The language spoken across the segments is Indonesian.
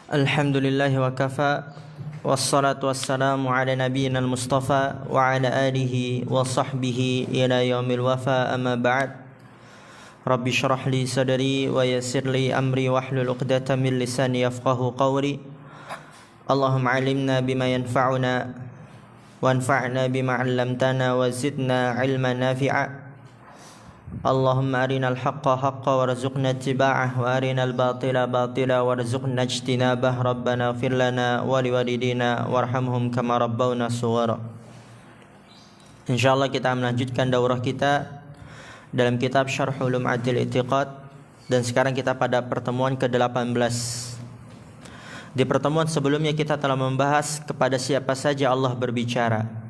Alhamdulillahi wa kafa. Wassalatu wassalamu ala nabiyyina al-mustafa wa ala alihi wa sahbihi ila yaumil wafa, amma ba'd. Rabbi syrah li sadri wa yassir li amri wahlul 'uqdatam min lisani yafqahu qawli. Allahumma 'allimna bima yanfa'una wanfa'na bima 'allamtana wa zidna 'ilman nafi'a. Allahumma arinal haqqa haqqa warzuqna ittiba'ah wa arinal batila batila warzuqna ijtinabah. Rabbana ighfir lana wa liwalidina warhamhum kama rabbawna shighara. Insyaallah kita melanjutkan daurah kita dalam kitab Syarh Lum'atil I'tiqad, dan sekarang kita pada pertemuan ke-18. Di pertemuan sebelumnya kita telah membahas kepada siapa saja Allah berbicara.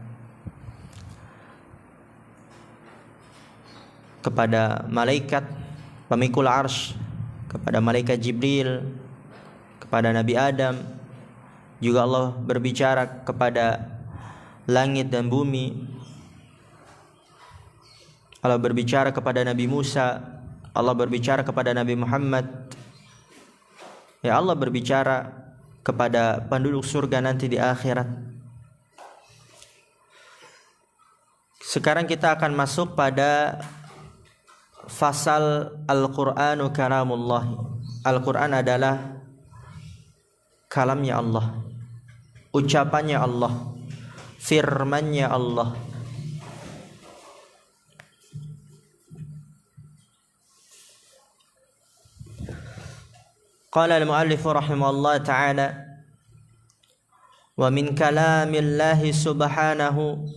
Kepada malaikat pemikul arsy, kepada malaikat Jibril, kepada Nabi Adam. Juga Allah berbicara kepada langit dan bumi. Allah berbicara kepada Nabi Musa. Allah berbicara kepada Nabi Muhammad. Ya, Allah berbicara kepada penduduk surga nanti di akhirat. Sekarang kita akan masuk pada fasal Al-Qur'anu kalamullah. Al-Qur'an adalah kalamnya Allah, ucapannya Allah, firmannya Allah. Qala al-muallif rahimahullah ta'ala, wa min kalamillahi subhanahu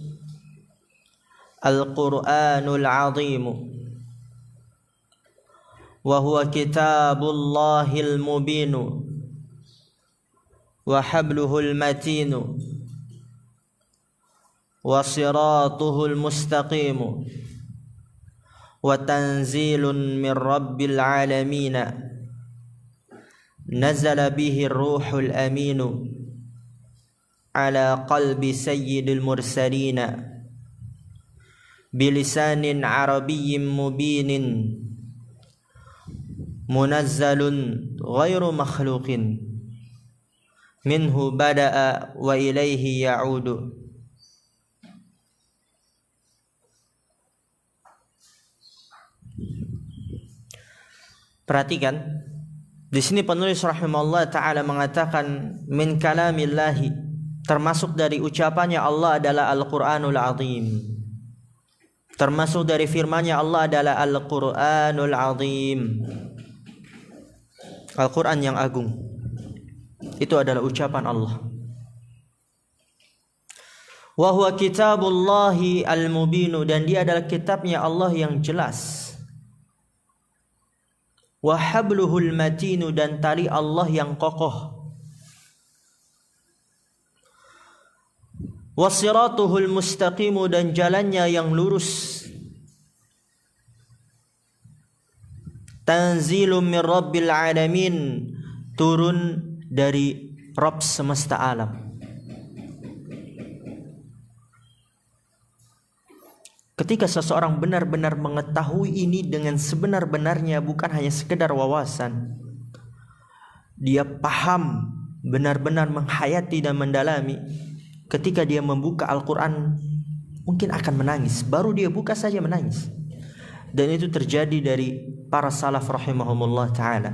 al-Qur'anul 'azim wa huwa kitabullahil mubin wa habluhul matin wa siratuhul mustaqim wa tanzilun min rabbil alamin nazala bihi ruhul amin ala qalbi sayyidil mursalin bilisanin arabiyyin mubinin munazzalun ghairu makhluqin minhu bada'a wa ilaihi ya'udu. Perhatikan, di sini penulis rahimahullah ta'ala mengatakan min kalamillahi, termasuk dari ucapannya Allah adalah Al-Qur'anul 'azim. Termasuk dari firman-Nya Allah adalah Al-Qur'anul 'azim. Al-Quran yang agung. Itu adalah ucapan Allah. Wa huwa kitabullahi al-mubinu, dan dia adalah kitabnya Allah yang jelas. Wa habluhul matinu, dan tali Allah yang kokoh. Wa siratuhul mustaqimu, dan jalannya yang lurus. Tanzilum min rabbil alamin, turun dari Rabb semesta alam. Ketika seseorang benar-benar mengetahui ini dengan sebenar-benarnya, bukan hanya sekedar wawasan, dia paham, benar-benar menghayati dan mendalami. Ketika dia membuka Al-Quran, mungkin akan menangis. Baru dia buka saja menangis. Dan itu terjadi dari para salaf rahimahumullah ta'ala.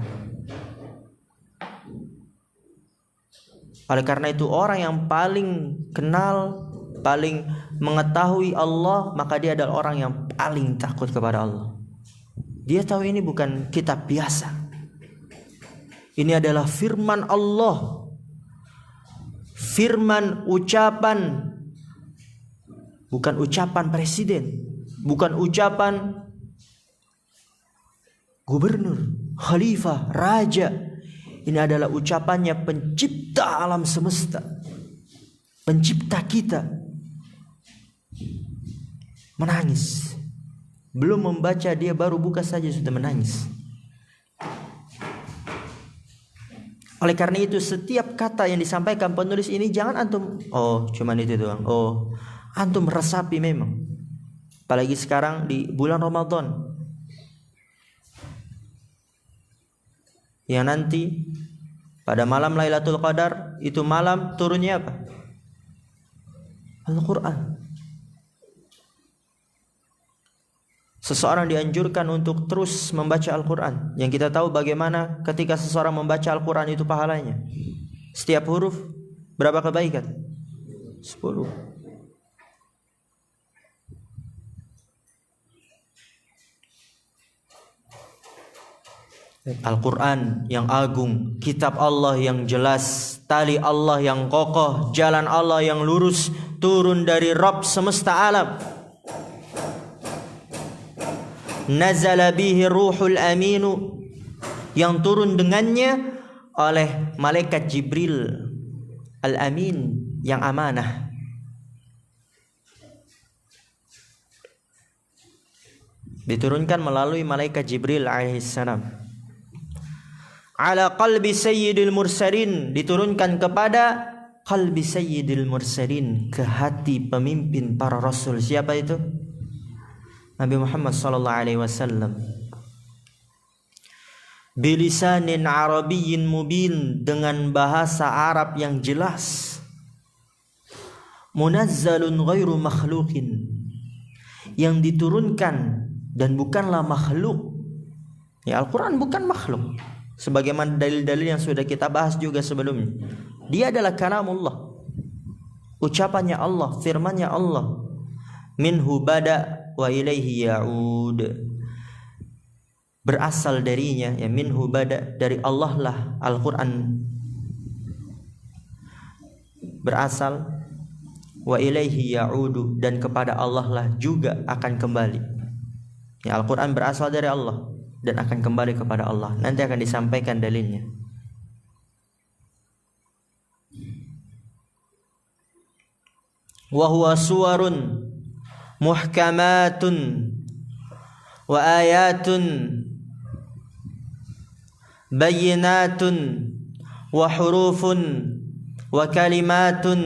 Oleh karena itu, orang yang paling kenal, paling mengetahui Allah, maka dia adalah orang yang paling takut kepada Allah. Dia tahu ini bukan kitab biasa. Ini adalah firman Allah. Firman, ucapan, bukan ucapan presiden, bukan ucapan gubernur, khalifah, raja. Ini adalah ucapannya pencipta alam semesta, pencipta kita. Menangis. Belum membaca, dia baru buka saja sudah menangis. Oleh karena itu, setiap kata yang disampaikan penulis ini jangan antum, oh cuman itu doang, oh antum resapi memang. Apalagi sekarang di bulan Ramadan, yang nanti Pada malam Lailatul Qadar itu malam turunnya apa? Al-Quran. Seseorang dianjurkan untuk terus membaca Al-Quran. Yang kita tahu bagaimana ketika seseorang membaca Al-Quran itu pahalanya. Setiap huruf berapa kebaikan? 10. Al-Quran yang agung, kitab Allah yang jelas, tali Allah yang kokoh, jalan Allah yang lurus, turun dari Rabb semesta alam. Nazala bihi ruhul aminu, yang turun dengannya oleh malaikat Jibril al-amin, yang amanah. Diturunkan melalui malaikat Jibril alaihissalam. Ala qalbi sayyidil mursalin, diturunkan kepada qalbi sayyidil mursalin, ke hati pemimpin para rasul. Siapa itu? Nabi Muhammad sallallahu alaihi wasallam. Bilisanin arabiyyin mubin, dengan bahasa Arab yang jelas. Munazzalun ghairu makhluqin, yang diturunkan dan bukanlah makhluk. Ya, Al-Quran bukan makhluk, sebagaimana dalil-dalil yang sudah kita bahas juga sebelumnya. Dia adalah kalamullah, ucapannya Allah, firmannya Allah. Minhu bada wa ilaihi ya'ud, berasal darinya, ya, minhu bada, dari Allah lah Al-Quran berasal, wa ilaihi ya'udu, dan kepada Allah lah juga akan kembali. Ya, Al-Quran berasal dari Allah dan akan kembali kepada Allah. Nanti akan disampaikan dalilnya. Wa huwa suwarun muhkamatun wa ayatun bayyinatun wa hurufun wa kalimatun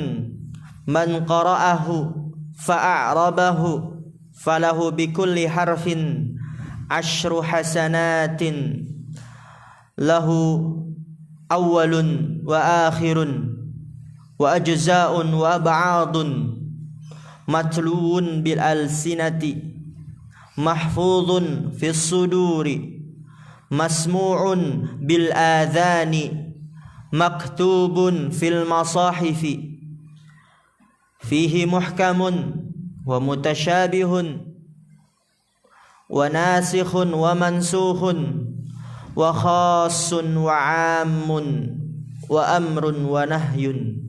man qara'ahu fa'arabahu falahu bikulli harfin asyru hasanatin lahu awwalun wa akhirun wa ajza'un wa ba'adun matluun bil alsinati mahfudun fis suduri masmu'un bil adhani maktubun fil masahifi fihi muhkamun wa mutasyabihun wa nasikhun wa mansukhun wa khassun wa ammun wa amrun wa nahyun.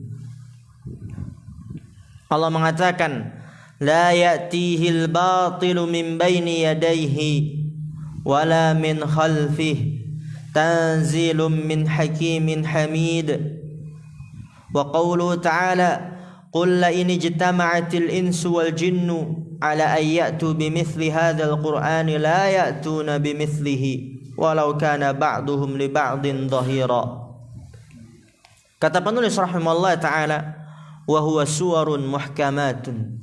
Allah mengatakan, la ya'tihil batilu min baini yadayhi wala min khalfihi tanzilun min hakimin hamid. Wa qawluhu ta'ala, qul la in ijtama'atil insu wal jinnu ala an ya'tu bimithli hadzal qur'ani la ya'tuna bimithlihi walau kana ba'duhum li ba'din dhahira. Kata penulis rahimahullah ta'ala, wa huwa suwarun muhkamatun,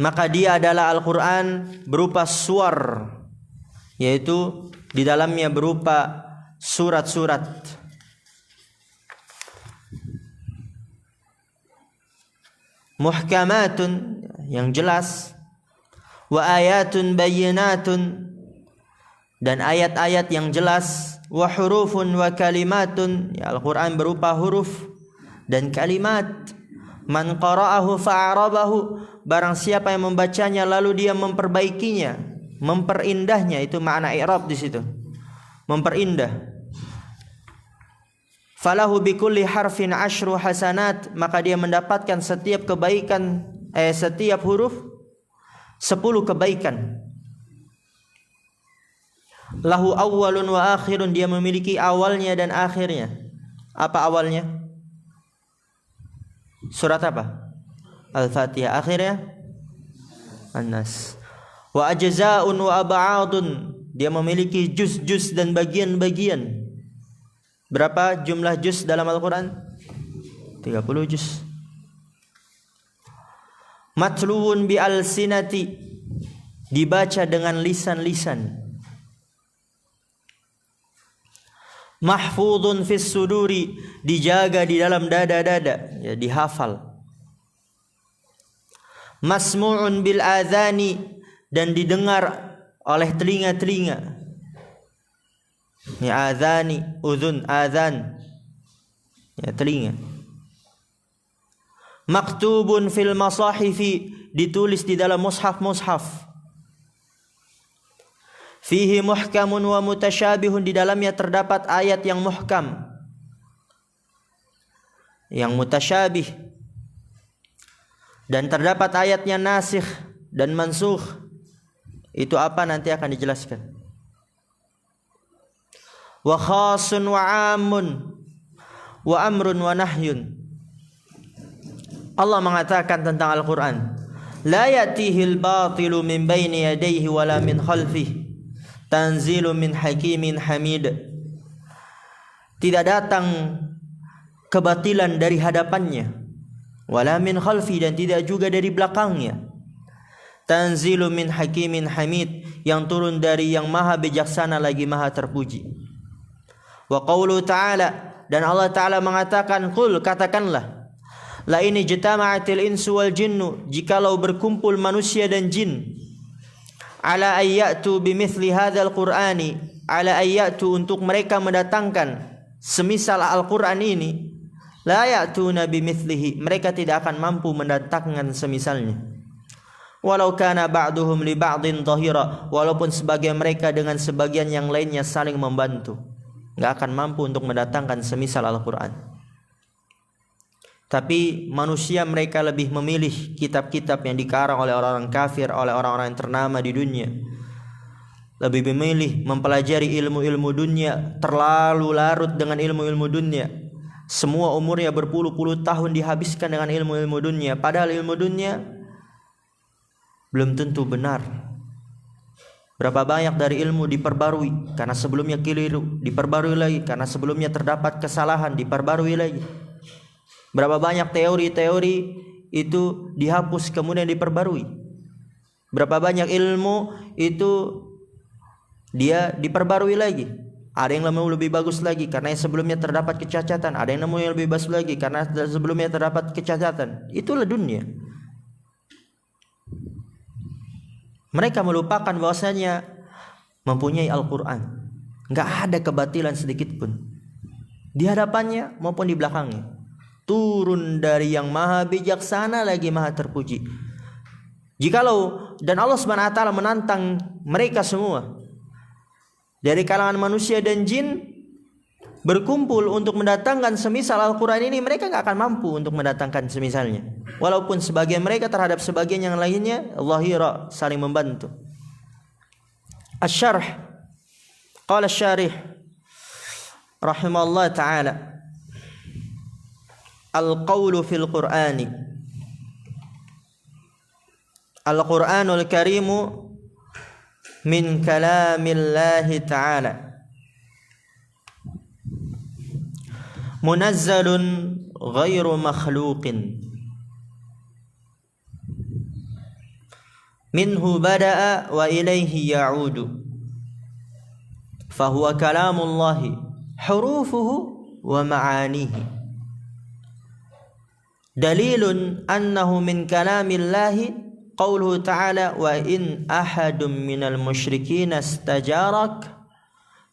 maka dia adalah Al-Quran berupa suar, yaitu di dalamnya berupa surat-surat. Muhkamatun, yang jelas. Wa ayatun bayyinatun, dan ayat-ayat yang jelas. Wa hurufun wa kalimatun, ya, Al-Quran berupa huruf dan kalimat. Man qara'ahu fa'arabahu, barang siapa yang membacanya lalu dia memperbaikinya, memperindahnya, itu makna i'rab di situ, memperindah. Falahu bikulli harfin asyru hasanat, maka dia mendapatkan setiap kebaikan, setiap huruf 10 kebaikan. Lahu awwalun wa akhirun, dia memiliki awalnya dan akhirnya. Apa awalnya? Surat apa? Al-Fatihah. Akhirnya An-Nas. Wa ajza'un wa ab'adun, dia memiliki juz-juz dan bagian-bagian. Berapa jumlah juz dalam Al-Quran? 30 juz. Matluun bi alsinati, dibaca dengan lisan-lisan. Mahfudun fis suduri, dijaga di dalam dada-dada, ya, dihafal. Masmu'un bil adhani, dan didengar oleh telinga-telinga. Ya, adhani, udhun, adhan, ya, telinga. Maktubun fil masahifi, ditulis di dalam mushaf-mushaf. Fihi muhkamun wa mutasyabihun, di dalamnya terdapat ayat yang muhkam, yang mutasyabih, dan terdapat ayatnya nasikh dan mansukh. Itu apa nanti akan dijelaskan. Wa khasun wa amun wa amrun wa nahyun. Allah mengatakan tentang Al-Quran, la ya'tihil batilu min baini yadayhi wala min khalfihi, tanzilu min hakimin hamid. Tidak datang kebatilan dari hadapannya, wala min khalfi, dan tidak juga dari belakangnya. Tanzilu min hakimin hamid, yang turun dari yang maha bijaksana lagi maha terpuji. Wa qawlu ta'ala, dan Allah Ta'ala mengatakan, qul, katakanlah, la ini jitama'atil insu wal jinnu, jikalau berkumpul manusia dan jin, ala ayyatu bimithli hadzal qur'ani, ala ayyatu, untuk mereka mendatangkan semisal Al-Qur'an ini, la ya'tuna bimithlihi, mereka tidak akan mampu mendatangkan semisalnya. Walau kana ba'duhum li ba'din dhahira, walaupun sebagian mereka dengan sebagian yang lainnya saling membantu, enggak akan mampu untuk mendatangkan semisal Al-Qur'an. Tapi manusia mereka lebih memilih kitab-kitab yang dikarang oleh orang-orang kafir, oleh orang-orang yang ternama di dunia. Lebih memilih mempelajari ilmu-ilmu dunia, terlalu larut dengan ilmu-ilmu dunia. Semua umurnya berpuluh-puluh tahun dihabiskan dengan ilmu-ilmu dunia, padahal ilmu dunia belum tentu benar. Berapa banyak dari ilmu diperbarui karena sebelumnya keliru, diperbarui lagi karena sebelumnya terdapat kesalahan, diperbarui lagi. Berapa banyak teori-teori itu dihapus kemudian diperbarui. Berapa banyak ilmu itu dia diperbarui lagi. Ada yang lebih bagus lagi karena yang sebelumnya terdapat kecacatan. Ada yang yang lebih bagus lagi karena sebelumnya terdapat kecacatan. Itulah dunia. Mereka melupakan bahwasanya mempunyai Al-Quran, nggak ada kebatilan sedikit pun di hadapannya maupun di belakangnya. Turun dari yang maha bijaksana lagi maha terpuji. Jikalau, dan Allah Subhanahu wa taala menantang mereka semua dari kalangan manusia dan jin berkumpul untuk mendatangkan semisal Al-Quran ini, mereka nggak akan mampu untuk mendatangkan semisalnya. Walaupun sebagian mereka terhadap sebagian yang lainnya zahira, saling membantu. Asy-syarh, qala asy-syarih rahimahullah ta'ala, al-qawlu fil Qur'ani, Al-Qur'anul Karimu min kalamillahi ta'ala, munazzalun ghairu makhluqin, minhu bada'a wa ilaihi ya'udu, fahuwa kalamullahi hurufuhu wa ma'anihi, dalilun annahu min kalamillahi qawluhu ta'ala, wa in ahadun minal musyrikin istajarak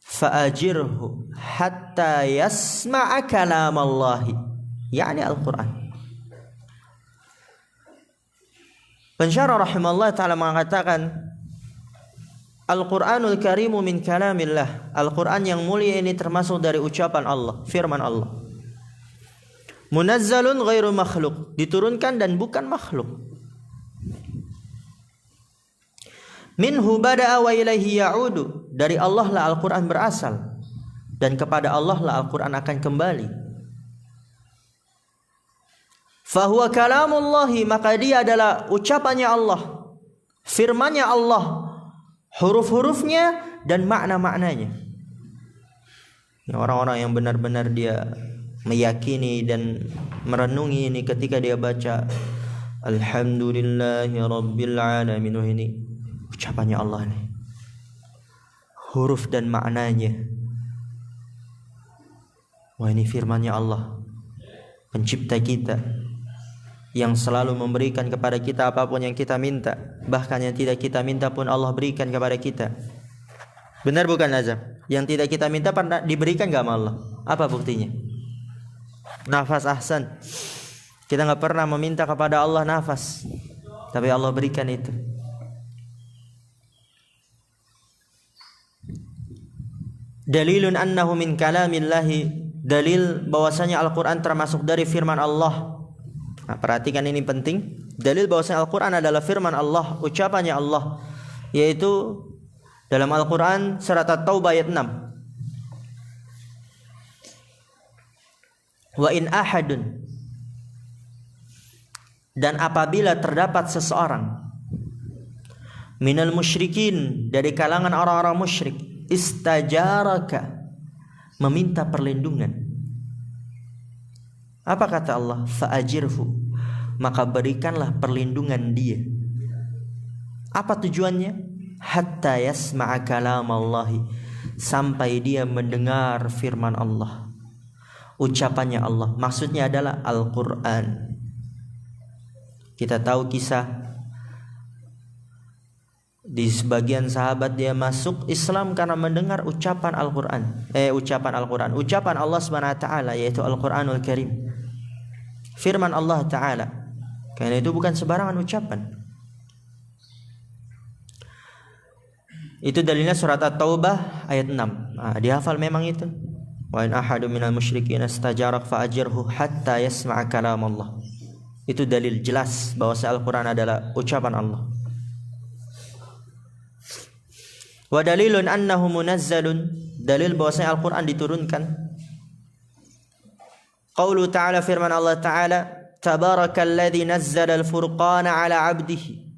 fa'ajirhu hatta yasma'a kalamallahi, yakni Al-Quran. Pensyarah rahimahullah ta'ala mengatakan, Al-Quranul Karimu min kalamillah, Al-Quran yang mulia ini termasuk dari ucapan Allah, firman Allah. Munazzalun ghairu makhluk, diturunkan dan bukan makhluk. Minhu bada'a wa ilaihi ya'udu, dari Allah lah Al-Quran berasal dan kepada Allah lah Al-Quran akan kembali. Fahuwa kalamullahi, maka dia adalah ucapannya Allah, firmannya Allah, huruf-hurufnya dan makna-maknanya. Orang-orang yang benar-benar dia meyakini dan merenungi ini ketika dia baca Alhamdulillahi Rabbil Alamin, ini ucapannya Allah nih, huruf dan maknanya. Wah, ini firman-Nya Allah, pencipta kita, yang selalu memberikan kepada kita apapun yang kita minta. Bahkan yang tidak kita minta pun Allah berikan kepada kita. Benar bukan Azam? Yang tidak kita minta pernah diberikan gak sama Allah? Apa buktinya? Nafas, ahsan. Kita gak pernah meminta kepada Allah nafas, tapi Allah berikan itu. Dalilun annahu min kalamillahi, dalil bahwasanya Al-Quran termasuk dari firman Allah. Nah, perhatikan ini penting. Dalil bahwasanya Al-Quran adalah firman Allah, ucapannya Allah, yaitu dalam Al-Quran surat At-Taubah ayat 6. Wa in ahadun, dan apabila terdapat seseorang, minal musyrikin, dari kalangan orang-orang musyrik, istajaraka, meminta perlindungan. Apa kata Allah? Fa'ajirhu, maka berikanlah perlindungan dia. Apa tujuannya? Hatta yasma'a kalamallahi, sampai dia mendengar firman Allah, ucapannya Allah. Maksudnya adalah Al-Quran. Kita tahu kisah di sebagian sahabat, dia masuk Islam karena mendengar ucapan Al-Quran. Ucapan Allah Subhanahu wa taala, yaitu Al-Quranul Karim. Firman Allah taala. Karena itu bukan sembarangan ucapan. Itu dalilnya surat At-Taubah ayat 6. Nah, dihafal memang itu. Wa in ahadu minal musyrikin istajarak fa'ajirhu hatta yasma'a kalam Allah. Itu dalil jelas bahwa Al-Quran adalah ucapan Allah. Wa dalilun annahu munazzalun, dalil bahwasanya Al-Quran diturunkan. Qaulu ta'ala, firman Allah ta'ala, tabarakalladzi nazzala al-furqana ala 'abdihi.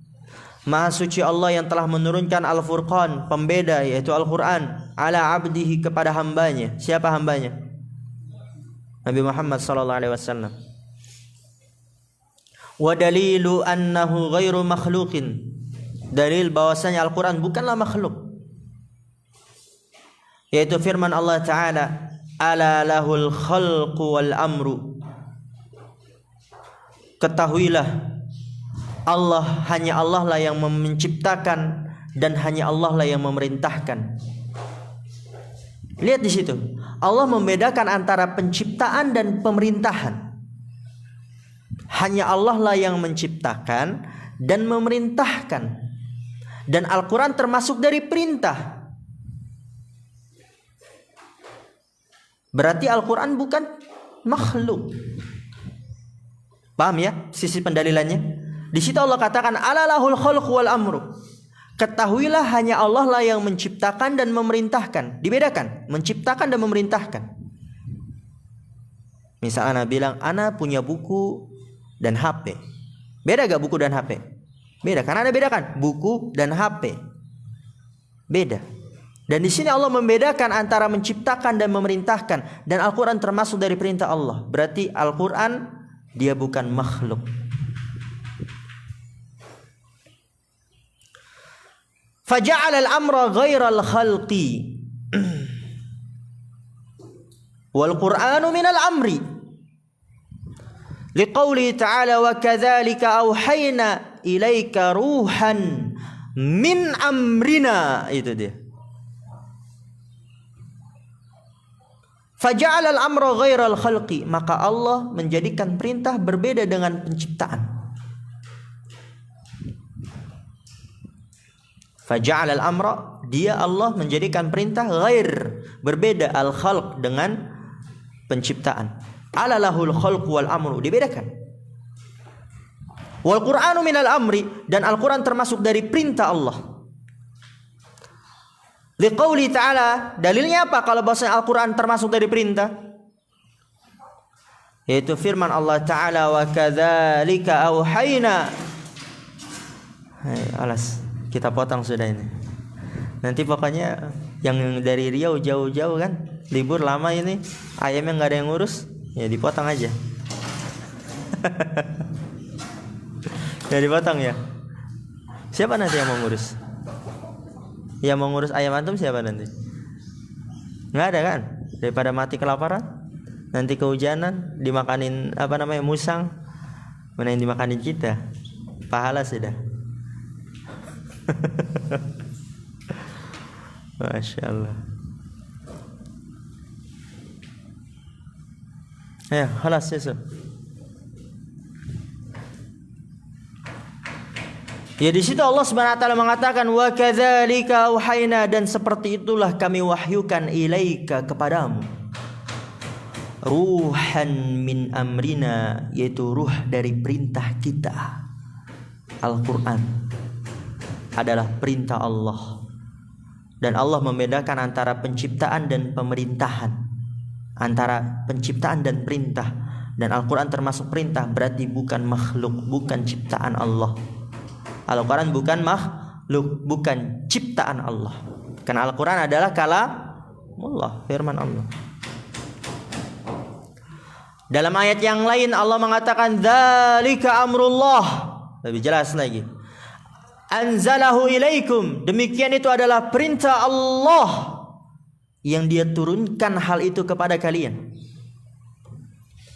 Maha suci Allah yang telah menurunkan Al-Furqan, pembeda, yaitu Al-Quran, ala 'abdihi, kepada hambanya. Siapa hambanya? Nabi Muhammad sallallahu alaihi wasallam. Wa dalilu annahu ghairu makhluqin, dalil bahwasanya Al-Quran bukanlah makhluk, yaitu firman Allah Ta'ala, ala lahul khalqu wal amru. Ketahuilah, hanya Allah lah yang menciptakan dan hanya Allah lah yang memerintahkan. Lihat di situ, Allah membedakan antara penciptaan dan pemerintahan. Hanya Allah lah yang menciptakan dan memerintahkan. Dan Al-Quran termasuk dari perintah. Berarti Al-Quran bukan makhluk. Paham ya sisi pendalilannya? Di situ Allah katakan alalahul khalqu wal amru. Ketahuilah hanya Allah lah yang menciptakan dan memerintahkan. Dibedakan, menciptakan dan memerintahkan. Misal ana bilang, ana punya buku dan HP. Beda gak buku dan HP? Beda, karena ada bedakan buku dan HP. Beda. Dan di sini Allah membedakan antara menciptakan dan memerintahkan. Dan Al-Quran termasuk dari perintah Allah. Berarti Al-Quran dia bukan makhluk. Faja'ala al-amra ghairal khalqi wal Qur'anu minal amri. Liqauli ta'ala wa kadzalika auhayna ilaika ruhan min amrina. Itu dia. Faja'ala al-amra ghairal khalqi, maka Allah menjadikan perintah berbeda dengan penciptaan. Faja'ala al-amra, dia Allah menjadikan perintah ghair, berbeda, al-khalq dengan penciptaan. Alalahul khalq wal amru, dibedakan. Wal Qur'anu minal amri, dan Al-Quran termasuk dari perintah Allah. Liqauli ta'ala, dalilnya apa kalau bahasa Al-Quran termasuk dari perintah? Yaitu firman Allah Ta'ala, wa kadzalika auhayna. Alas, kita potong sudah ini. Nanti pokoknya yang dari Riau jauh-jauh kan, libur lama ini, ayamnya nggak ada yang ngurus, ya dipotong aja. Ya dipotong ya. Siapa nanti yang mau ngurus? Yang mau ngurus ayam antum siapa nanti? Nggak ada kan? Daripada mati kelaparan. Nanti kehujanan dimakanin musang. Mana yang dimakanin kita? Pahala sudah. Masya Allah. Ya, halas Yusuf. Ya, di situ Allah Subhanahu wa taala mengatakan wa kadzalika auhayna, dan seperti itulah kami wahyukan ilaika kepadamu ruhan min amrina, yaitu ruh dari perintah kita. Al-Qur'an adalah perintah Allah. Dan Allah membedakan antara penciptaan dan pemerintahan, antara penciptaan dan perintah. Dan Al-Quran termasuk perintah, berarti bukan makhluk, bukan ciptaan Allah. Al-Quran bukan makhluk, bukan ciptaan Allah. Karena Al-Quran adalah kalamullah, firman Allah. Dalam ayat yang lain Allah mengatakan dzalika amrullah, lebih jelas lagi, anzalahu ilaikum, demikian itu adalah perintah Allah yang Dia turunkan hal itu kepada kalian.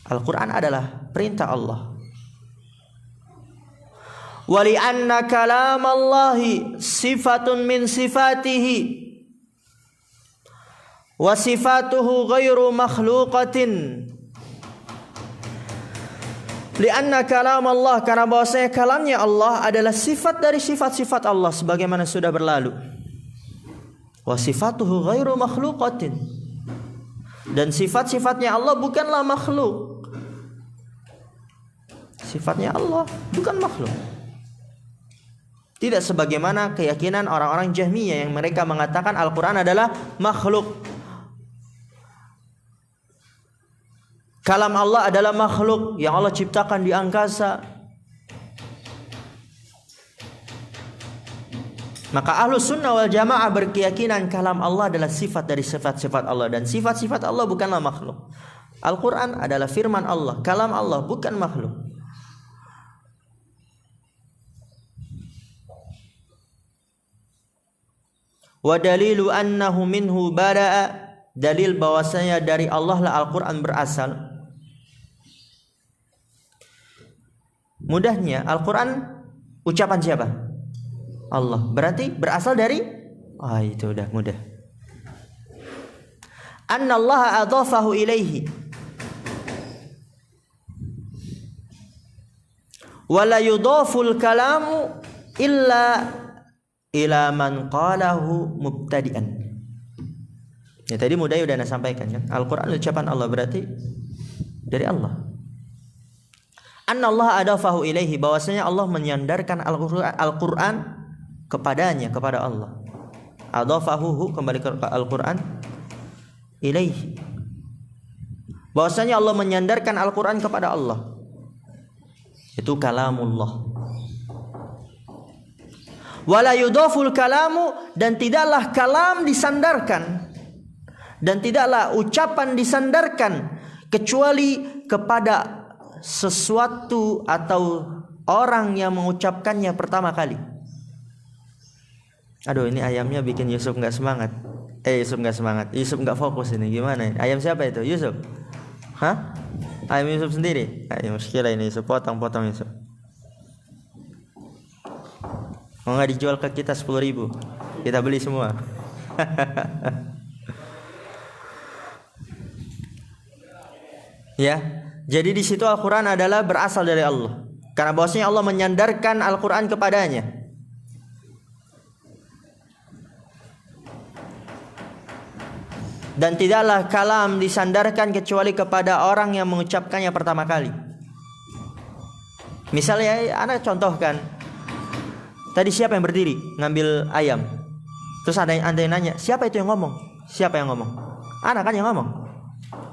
Al-Quran adalah perintah Allah. Wali anna kalamallahi sifatun min sifatihi wa sifatuhu ghairu makhluqatin. Lianna kalam Allah, karena bahwasanya kalamnya Allah adalah sifat dari sifat-sifat Allah sebagaimana sudah berlalu. Wa sifatuhu ghairu makhluqatin, dan sifat-sifatnya Allah bukanlah makhluk. Sifatnya Allah bukan makhluk. Tidak sebagaimana keyakinan orang-orang Jahmiyah yang mereka mengatakan Al-Quran adalah makhluk. Kalam Allah adalah makhluk yang Allah ciptakan di angkasa. Maka Ahlus Sunnah wal Jamaah berkeyakinan kalam Allah adalah sifat dari sifat-sifat Allah, dan sifat-sifat Allah bukanlah makhluk. Al-Quran adalah firman Allah, kalam Allah, bukan makhluk. Wa dalilu annahu minhu bara'a, dalil bahwasanya dari Allah lah Al-Quran berasal. Mudahnya Al-Quran ucapan siapa? Allah. Berarti berasal dari itu udah mudah. Anna Allah adhafahu ilaihi wa la yudhaful kalamu illa ila man qalahu mubtadi'an. Ya tadi mudah udah Anda sampaikan kan. Al-Quran ucapan Allah, berarti dari Allah. Anna Allah adafahu ilaihi, bahwasanya Allah menyandarkan Al-Quran kepadanya, kepada Allah. Adafahu kembali ke Al-Quran, ilaihi, bahwasanya Allah menyandarkan Al-Quran kepada Allah. Itu kalamullah. Wala yudhaful kalamu, dan tidaklah kalam disandarkan, dan tidaklah ucapan disandarkan kecuali kepada sesuatu atau orang yang mengucapkannya pertama kali. Aduh, ini ayamnya bikin Yusuf nggak semangat. Yusuf nggak semangat. Yusuf nggak fokus ini. Gimana? Ayam siapa itu? Yusuf? Hah? Ayam Yusuf sendiri? Muskilah ini Yusuf. Potong Yusuf. Mau nggak dijual ke kita 10.000? Kita beli semua. Ya, jadi di situ Al-Quran adalah berasal dari Allah, karena bahwasanya Allah menyandarkan Al-Quran kepadanya. Dan tidaklah kalam disandarkan kecuali kepada orang yang mengucapkannya pertama kali. Misalnya, anak contohkan, tadi siapa yang berdiri ngambil ayam? Terus ada yang nanya, siapa itu yang ngomong? Siapa yang ngomong? Anak kan yang ngomong.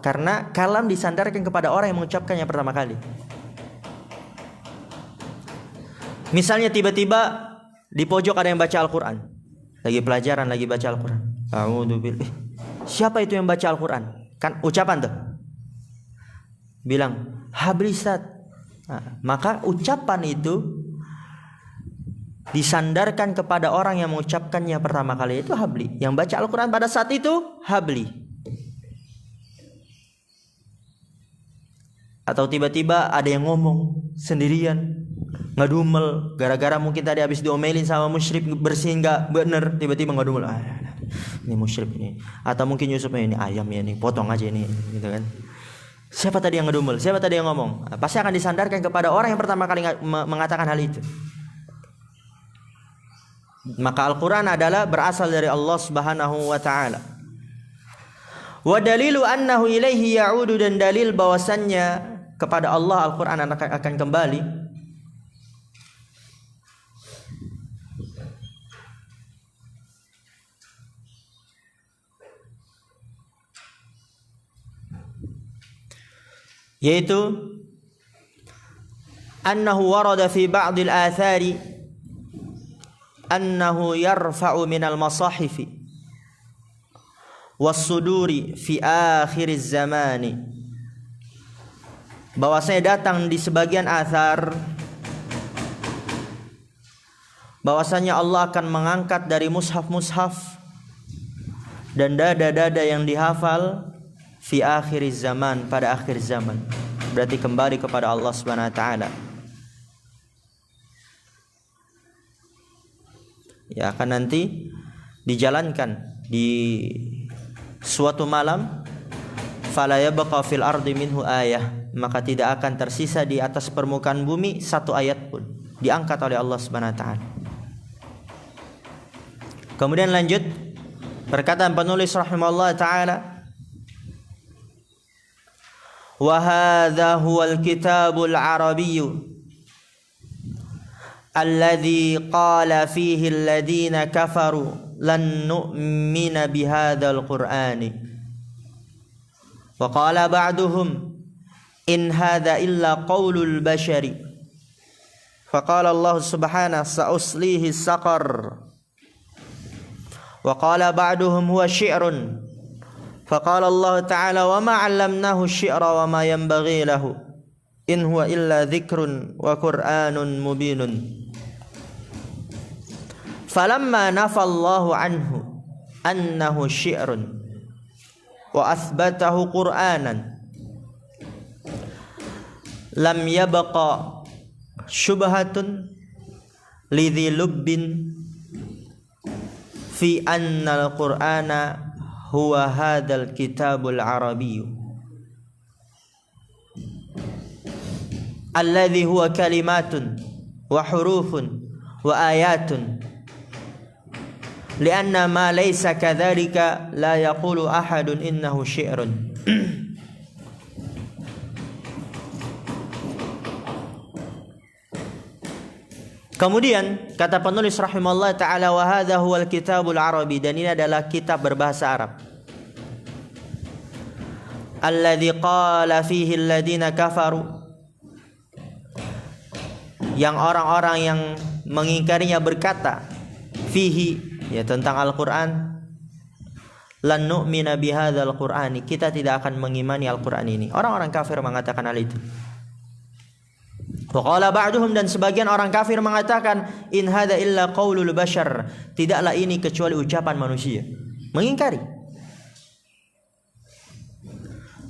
Karena kalam disandarkan kepada orang yang mengucapkannya pertama kali. Misalnya tiba-tiba di pojok ada yang baca Al-Quran, lagi pelajaran, lagi baca Al-Quran. Siapa itu yang baca Al-Quran? Kan ucapan tuh. Bilang, hablisat. Maka ucapan itu disandarkan kepada orang yang mengucapkannya pertama kali, itu habli. Yang baca Al-Quran pada saat itu habli. Atau tiba-tiba ada yang ngomong sendirian, ngedumel, gara-gara mungkin tadi habis diomelin sama musyrik bersihin nggak bener, tiba-tiba ngedumel, ini musyrik ini. Atau mungkin Yusufnya, ini ayam ya nih, potong aja ini, gitu kan. Siapa tadi yang ngedumel? Siapa tadi yang ngomong? Pasti akan disandarkan kepada orang yang pertama kali mengatakan hal itu. Maka Al-Quran adalah berasal dari Allah Subhanahu wa ta'ala. Wa dalilu annahu ilaihi ya'udu, dan dalil bahwasannya kepada Allah Al-Quran akan kembali yaitu annahu warada fi ba'dil athari annahu yarfa'u minal masahifi was-suduri fi akhiriz zamani, bahwasanya datang di sebagian athar bahwasanya Allah akan mengangkat dari mushaf-mushaf dan dada-dada yang dihafal fi akhiriz zaman, pada akhir zaman, berarti kembali kepada Allah Subhanahu wa taala. Ya, akan nanti dijalankan di suatu malam, fala yabqa fil ardi minhu ayah, maka tidak akan tersisa di atas permukaan bumi satu ayat pun, diangkat oleh Allah Subhanahu wa taala. Kemudian lanjut perkataan penulis rahimahullah taala, wa hadza huwal kitabul arabiyyu alladzi qala fihi alladziina kafaru lan nu'mina bihadzal qur'ani wa qala ba'duhum in hadza illa qaulul bashari fa qala Allah subhanahu sa'uslihi saqar wa qala ba'duhum huwa syi'run fa qala Allah ta'ala wa ma 'allamnahu asy-syi'ra wa ma yanbaghi lahu in huwa illa dzikrun wa qur'anun mubinun. Falamma nafallahu anhu annahu syi'run wa athbatahu qur'anan lam yabqa syubhatun lidhi lubbin fi anna al-qur'ana huwa hadzal kitabul arabiyyu alladhi huwa kalimatun wa hurufun wa ayatun lianna ma laysa kadzalika la yaqulu ahadun innahu syi'run. Kemudian kata penulis rahimahullah taala, wa hadza huwal kitabul arabi, dan ini adalah kitab berbahasa Arab, alladzi qala fihi alladziina kafaru, yang orang-orang yang mengingkarinya berkata, fihi, ya tentang Al-Quran, lan nu'mina bihadzal qur'ani, kita tidak akan mengimani Al-Quran ini. Orang-orang kafir mengatakan hal itu. Wa qala ba'duhum, dan sebagian orang kafir mengatakan, in hadza illa qaulul bashar, tidaklah ini kecuali ucapan manusia. Mengingkari.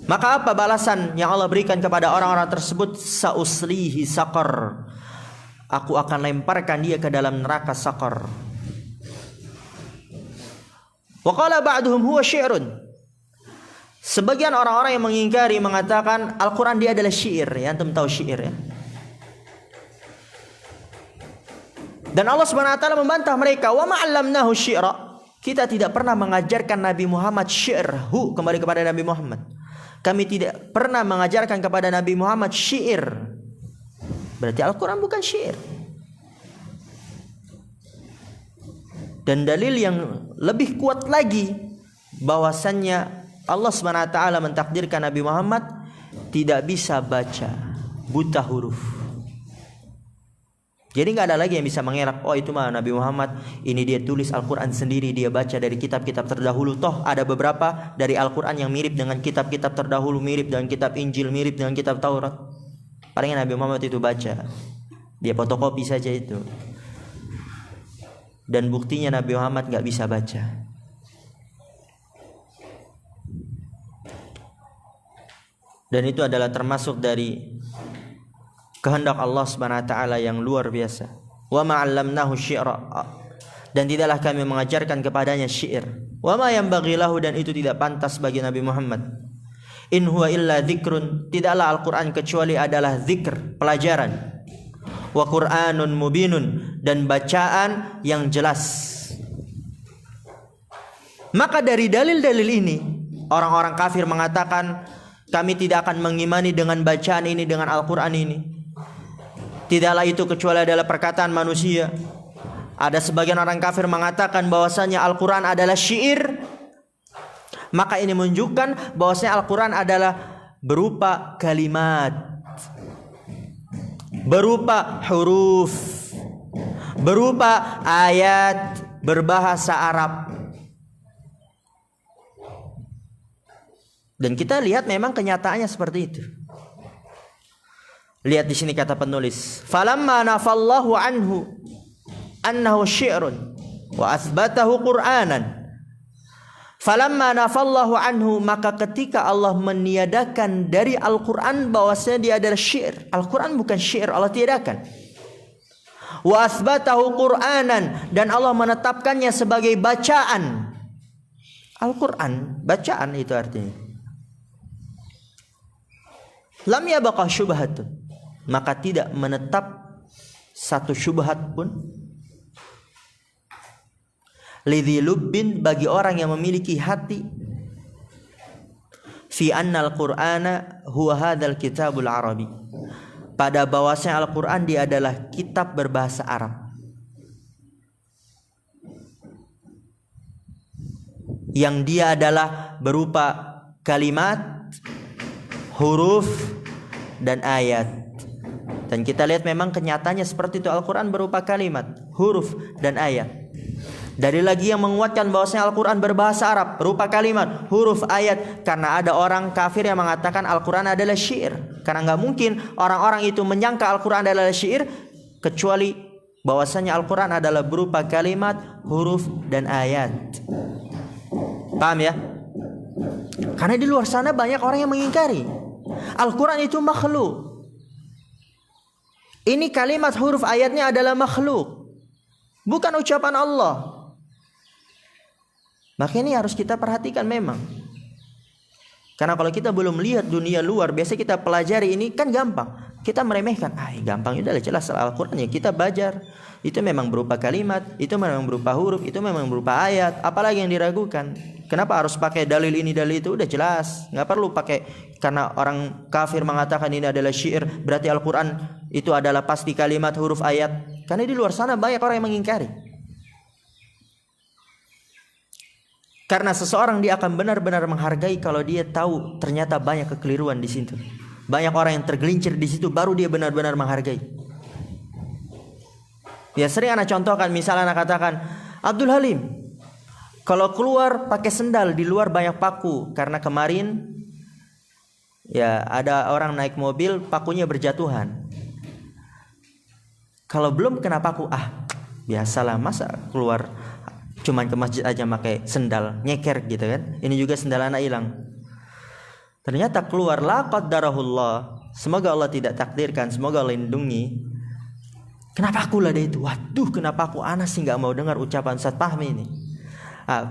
Maka apa balasan yang Allah berikan kepada orang-orang tersebut? Sa'uslihi saqar, aku akan lemparkan dia ke dalam neraka saqar. Wa qala ba'duhum huwa syi'run, sebagian orang-orang yang mengingkari mengatakan Al-Quran dia adalah syair. Ya, antum tahu syair ya. Dan Allah Subhanahu wa taala membantah mereka, wa ma 'allamnahu syi'ra, kita tidak pernah mengajarkan Nabi Muhammad syair. Kembali kepada Nabi Muhammad, kami tidak pernah mengajarkan kepada Nabi Muhammad syair. Berarti Al-Quran bukan syair. Dan dalil yang lebih kuat lagi bahwasannya Allah SWT mentakdirkan Nabi Muhammad tidak bisa baca, buta huruf. Jadi nggak ada lagi yang bisa mengelak, oh itu mah Nabi Muhammad, ini dia tulis Al-Quran sendiri, dia baca dari kitab-kitab terdahulu. Toh ada beberapa dari Al-Quran yang mirip dengan kitab-kitab terdahulu, mirip dengan kitab Injil, mirip dengan kitab Taurat. Palingnya Nabi Muhammad itu baca, dia fotokopi saja itu. Dan buktinya Nabi Muhammad gak bisa baca. Dan itu adalah termasuk dari kehendak Allah Subhanahu wa taala yang luar biasa. Wa ma 'allamnahu syi'ra, dan tidaklah kami mengajarkan kepadanya syair. Wa ma yanbaghi lahu, dan itu tidak pantas bagi Nabi Muhammad. In huwa illa dzikrun, tidaklah Al-Qur'an kecuali adalah zikr, pelajaran. Wa Qur'anun mubinun, dan bacaan yang jelas. Maka dari dalil-dalil ini, orang-orang kafir mengatakan, kami tidak akan mengimani dengan bacaan ini, dengan Al-Quran ini. Tidaklah itu kecuali adalah perkataan manusia. Ada sebagian orang kafir mengatakan bahwasanya Al-Quran adalah syair. Maka ini menunjukkan bahwasanya Al-Quran adalah berupa kalimat, berupa huruf, berupa ayat berbahasa Arab. Dan kita lihat memang kenyataannya seperti itu. Lihat di sini kata penulis, falamma nafallahu anhu annahu syi'run wa athbatahu Qur'anan. Falamma nafallahu anhu, maka ketika Allah meniadakan dari Al-Qur'an bahwasanya dia adalah syair. Al-Qur'an bukan syair, Allah tiadakan. Wa athbatahu Qur'anan, dan Allah menetapkannya sebagai bacaan. Al-Qur'an bacaan itu artinya. Lam yabqa syubhatun, maka tidak menetap satu syubhat pun. Lidhi lubbin, bagi orang yang memiliki hati, fi annal qur'ana huwa hadzal kitabul arabi, pada bahwasanya Al-Qur'an dia adalah kitab berbahasa Arab yang dia adalah berupa kalimat, huruf, dan ayat. Dan kita lihat memang kenyataannya seperti itu. Al-Quran berupa kalimat, huruf, dan ayat. Dari lagi yang menguatkan bahwasanya Al-Quran berbahasa Arab, berupa kalimat, huruf, ayat. Karena ada orang kafir yang mengatakan Al-Quran adalah syair. Karena nggak mungkin orang-orang itu menyangka Al-Quran adalah syair kecuali bahwasanya Al-Quran adalah berupa kalimat, huruf, dan ayat. Paham ya? Karena di luar sana banyak orang yang mengingkari Al-Quran itu makhluk. Ini kalimat, huruf, ayatnya adalah makhluk, bukan ucapan Allah. Maka ini harus kita perhatikan memang. Karena kalau kita belum lihat dunia luar, biasa kita pelajari ini kan gampang. Kita meremehkan, gampang, udah jelas Al-Quran ya kita belajar. Itu memang berupa kalimat, itu memang berupa huruf, itu memang berupa ayat. Apalagi yang diragukan? Kenapa harus pakai dalil ini, dalil itu? Udah jelas, nggak perlu pakai. Karena orang kafir mengatakan ini adalah syair, berarti Al-Quran itu adalah pasti kalimat, huruf, ayat. Karena di luar sana banyak orang yang mengingkari. Karena seseorang dia akan benar-benar menghargai kalau dia tahu ternyata banyak kekeliruan di situ. Banyak orang yang tergelincir di situ, baru dia benar-benar menghargai. Ya sering anak contohkan, misalnya anak katakan, Abdul Halim, kalau keluar pakai sendal, di luar banyak paku. Karena kemarin ya ada orang naik mobil, pakunya berjatuhan. Kalau belum kena paku, biasalah, masa keluar cuman ke masjid aja pakai sendal, nyeker gitu kan. Ini juga sendal anak hilang. Ternyata keluar, la qaddarahullah, semoga Allah tidak takdirkan, semoga Allah lindungi. Kenapa aku lah dia itu? Waduh, kenapa aku? Anas sih nggak mau dengar ucapan Ustaz Fahmi ini.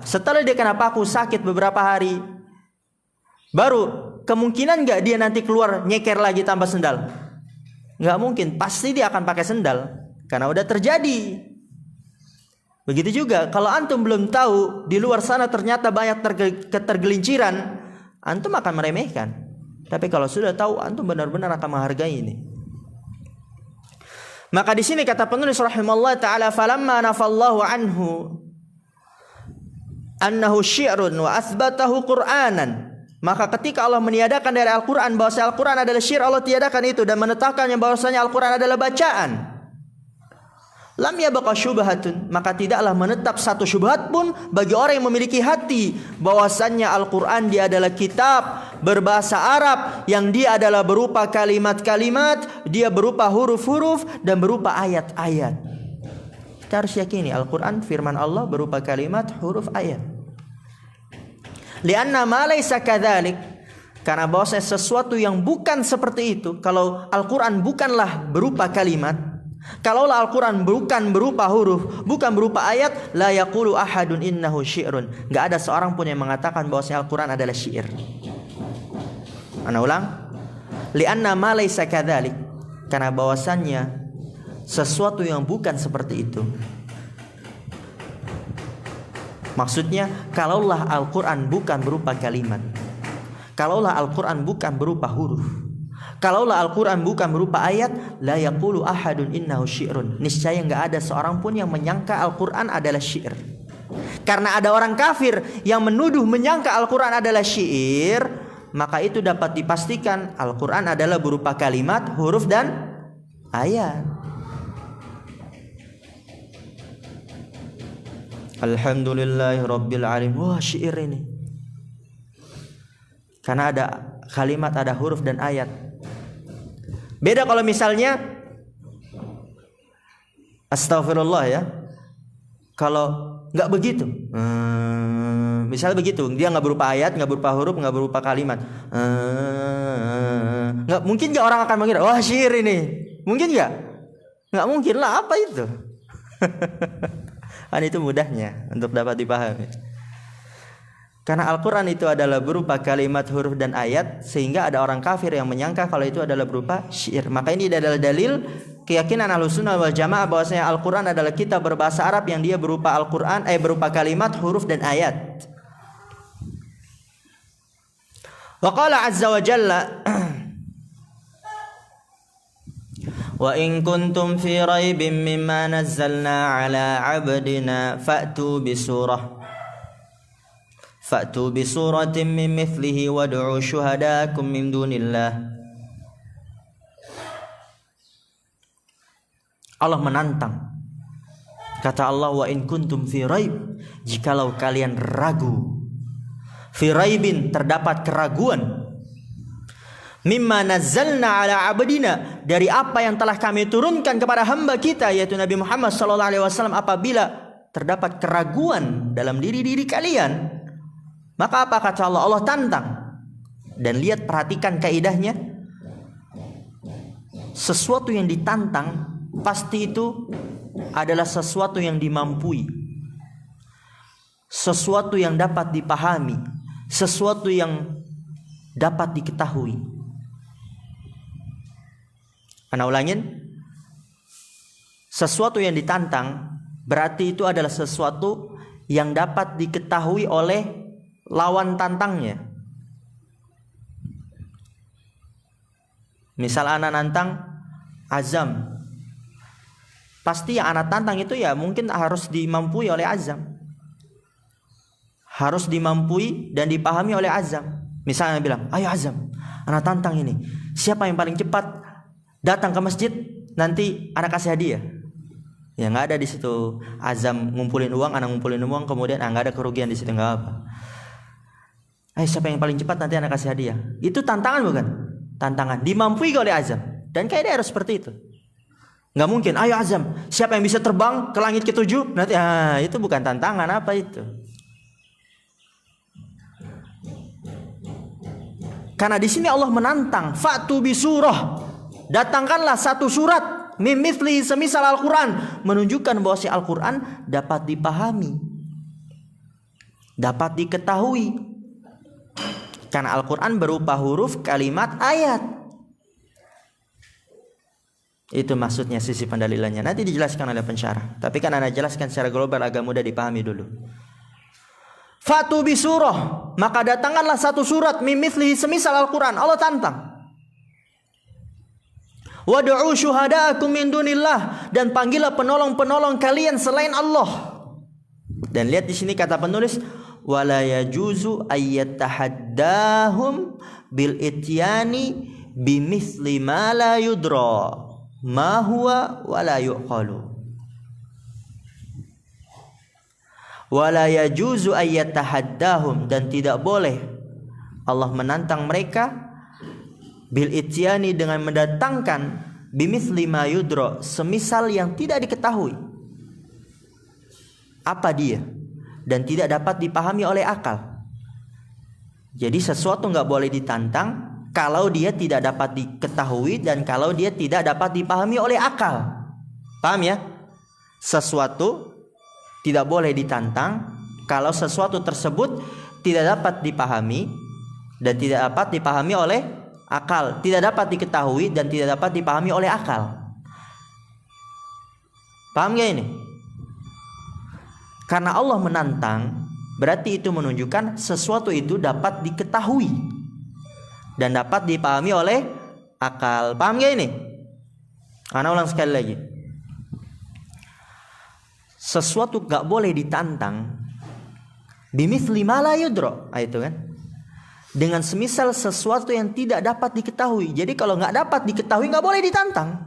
Setelah dia kenapa aku sakit beberapa hari, baru kemungkinan nggak dia nanti keluar nyeker lagi tanpa sendal? Nggak mungkin, pasti dia akan pakai sendal karena udah terjadi. Begitu juga kalau antum belum tahu di luar sana ternyata banyak ketergelinciran, antum akan meremehkan. Tapi kalau sudah tahu, antum benar-benar akan menghargai ini. Maka di sini kata penulis rahimahullah taala, falamma nafallahu anhu annahu syi'run wa athbatahu Qur'anan. Maka ketika Allah meniadakan dari Al-Quran bahwasanya Al-Quran adalah syair, Allah tiadakan itu dan menetapkannya bahwasanya Al-Quran adalah bacaan. Lam yabqa syubhatun, maka tidaklah menetap satu syubhat pun bagi orang yang memiliki hati bahwasannya Al-Quran dia adalah kitab berbahasa Arab yang dia adalah berupa kalimat-kalimat, dia berupa huruf-huruf dan berupa ayat-ayat. Kita harus yakini Al-Quran firman Allah berupa kalimat, huruf, ayat. Lianna ma laysa kadzalik, Karena bahwasanya sesuatu yang bukan seperti itu, kalau Al-Quran bukanlah berupa kalimat, kalaulah Al-Quran bukan berupa huruf, bukan berupa ayat, la yaqulu ahadun innahu syi'run. Enggak ada seorang pun yang mengatakan bahwasanya Al-Quran adalah syair. Ana ulang. Li'anna ma laysa kadzalik. Karena bahwasannya sesuatu yang bukan seperti itu. Maksudnya, kalaulah Al-Quran bukan berupa kalimat, kalaulah Al-Quran bukan berupa huruf, kalaulah Al-Quran bukan berupa ayat, la yaqulu ahadun innahu syi'run. Niscaya enggak ada seorang pun yang menyangka Al-Quran adalah syair. Karena ada orang kafir yang menuduh menyangka Al-Quran adalah syair, maka itu dapat dipastikan Al-Quran adalah berupa kalimat, huruf dan ayat. Alhamdulillahirabbil alamin. Wah, syair ini. Karena ada kalimat, ada huruf dan ayat. Beda kalau misalnya astagfirullah ya. Kalau nggak begitu, misalnya begitu, dia nggak berupa ayat, nggak berupa huruf, nggak berupa kalimat, nggak mungkin nggak orang akan mengira, wah syair ini, mungkin nggak? Nggak mungkin lah, apa itu? Kan itu mudahnya untuk dapat dipahami. Karena Al-Quran itu adalah berupa kalimat, huruf dan ayat, sehingga ada orang kafir yang menyangka kalau itu adalah berupa syair. Maka ini adalah dalil keyakinan Ahlussunnah wal Jamaah bahwasanya Al-Quran adalah kitab berbahasa Arab yang dia berupa Al-Quran, berupa kalimat, huruf dan ayat. Wa qala azza wa jalla wa in kuntum fi raibin mimma nazzalna ala 'abdina fa'tu bi suratin min mithlihi wad'u syuhadakum min dunillah. Allah menantang. Kata Allah, wa in kuntum fi raib, jikalau kalian ragu. Fi raibin, terdapat keraguan. Mimma nazzalna ala abdina, dari apa yang telah kami turunkan kepada hamba kita yaitu Nabi Muhammad sallallahu alaihi wasallam. Apabila terdapat keraguan dalam diri kalian, maka apa kata Allah? Allah tantang. Dan lihat, perhatikan kaidahnya. Sesuatu yang ditantang pasti itu adalah sesuatu yang dimampui, sesuatu yang dapat dipahami, sesuatu yang dapat diketahui. Ana ulangin, sesuatu yang ditantang berarti itu adalah sesuatu yang dapat diketahui oleh lawan tantangnya. Misal anak nantang azam, pasti yang anak tantang itu ya mungkin harus dimampui oleh azam, harus dimampui dan dipahami oleh azam. Misalnya bilang, ayo azam, anak tantang ini, siapa yang paling cepat datang ke masjid, nanti anak kasih hadiah. Ya nggak ada di situ azam ngumpulin uang, anak ngumpulin uang, kemudian nggak ada kerugian di situ, nggak apa. Siapa yang paling cepat nanti anak kasih hadiah. Itu tantangan bukan? Tantangan, dimampui oleh azam. Dan kayaknya harus seperti itu. Nggak mungkin, ayo azam, siapa yang bisa terbang ke langit ke-7 nanti, itu bukan tantangan, apa itu? Karena di sini Allah menantang, fa'tu bi surah, datangkanlah satu surat, mimithli, semisal Al-Quran, menunjukkan bahwa si Al-Quran dapat dipahami, dapat diketahui. Karena Al-Quran berupa huruf, kalimat, ayat. Itu maksudnya sisi pendalilannya. Nanti dijelaskan oleh pensyarah. Tapi kan Anda jelaskan secara global agak mudah dipahami dulu. Fatu bi surah, maka datangkanlah satu surat mimithlihi, semisal Al-Quran. Allah tantang. Wad'u syuhadaakum min dunillah, dan panggillah penolong-penolong kalian selain Allah. Dan lihat di sini kata penulis, wala yajuzu ayyatahaddahum bil ityani bimithli ma la yudra ma huwa wala yuqalu. Wala yajuzu ayyatahaddahum, dan tidak boleh Allah menantang mereka bil ityani, dengan mendatangkan bimithli ma yudra, semisal yang tidak diketahui apa dia dan tidak dapat dipahami oleh akal. Jadi sesuatu nggak boleh ditantang kalau dia tidak dapat diketahui dan kalau dia tidak dapat dipahami oleh akal. Paham ya? Sesuatu tidak boleh ditantang kalau sesuatu tersebut tidak dapat dipahami dan tidak dapat dipahami oleh akal, tidak dapat diketahui dan tidak dapat dipahami oleh akal. Paham gak ini? Karena Allah menantang, berarti itu menunjukkan sesuatu itu dapat diketahui dan dapat dipahami oleh akal. Paham gak ini? Ana ulang sekali lagi. Sesuatu gak boleh ditantang bimithli ma la yudra, itu kan, dengan semisal sesuatu yang tidak dapat diketahui. Jadi kalau gak dapat diketahui gak boleh ditantang.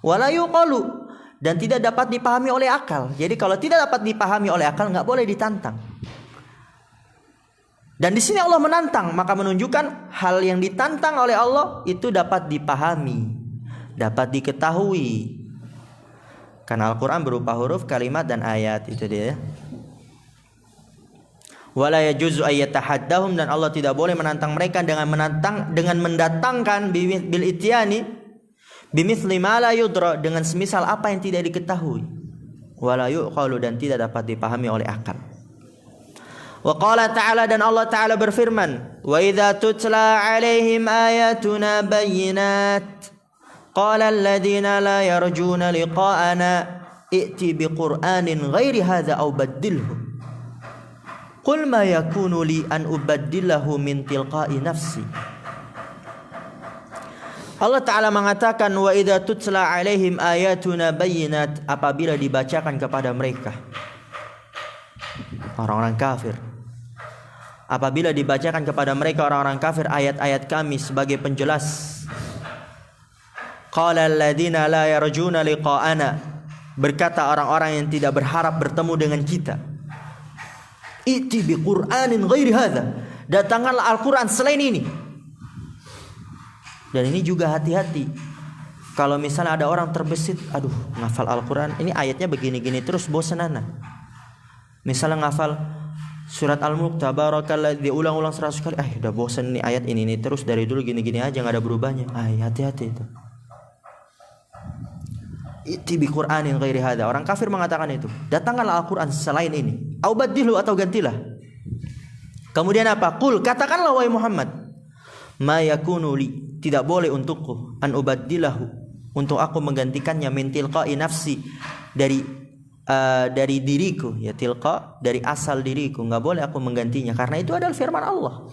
Wala yuqalu, dan tidak dapat dipahami oleh akal. Jadi kalau tidak dapat dipahami oleh akal gak boleh ditantang. Dan di sini Allah menantang, maka menunjukkan hal yang ditantang oleh Allah itu dapat dipahami, dapat diketahui. Karena Al-Quran berupa huruf, kalimat, dan ayat. Itu dia. Wala yajuzu ayyatahaddahum, dan Allah tidak boleh menantang mereka dengan mendatangkan bil ityani bimithli ma la yudra, dengan semisal apa yang tidak diketahui. Wala yuqalu, dan tidak dapat dipahami oleh akal. Wa qala ta'ala, dan Allah Ta'ala berfirman, wa idza tutla 'alaihim ayatuna bayyinat qala alladhina la yarjuna liqa'ana i'ti biqur'anin ghairi hadza aw baddilhu qul ma yakunu li an ubaddilahu min tilqa'i nafsi. Allah Ta'ala mengatakan, wa idza tutla 'alaihim ayatuna bayyinat, apabila dibacakan kepada mereka, orang-orang kafir, apabila dibacakan kepada mereka orang-orang kafir ayat-ayat kami sebagai penjelas, qala alladziina la yarjuna liqa'ana, berkata orang-orang yang tidak berharap bertemu dengan kita, iti biqur'anin ghairi hadza, datangkanlah Al-Qur'an selain ini. Dan ini juga hati-hati. Kalau misalnya ada orang terbesit, aduh ngafal Al-Quran, ini ayatnya begini-gini terus, bosanana. Misalnya ngafal surat Al-Mulk, tabarakallah, diulang-ulang 100 kali, udah bosan nih ayat ini terus, dari dulu gini-gini aja nggak ada berubahnya. Hati-hati itu. Iti bi Qur'anin ghairi hadza, orang kafir mengatakan itu. Datangkanlah Al-Quran selain ini. Au baddilu, atau gantilah. Kemudian apa? Qul, katakanlah wahai Muhammad, ma yakunu li, tidak boleh untukku, an ubaddilahu, untuk aku menggantikannya, min tilqa'i nafsi, dari diriku, ya tilqa dari asal diriku, nggak boleh aku menggantinya, karena itu adalah firman Allah.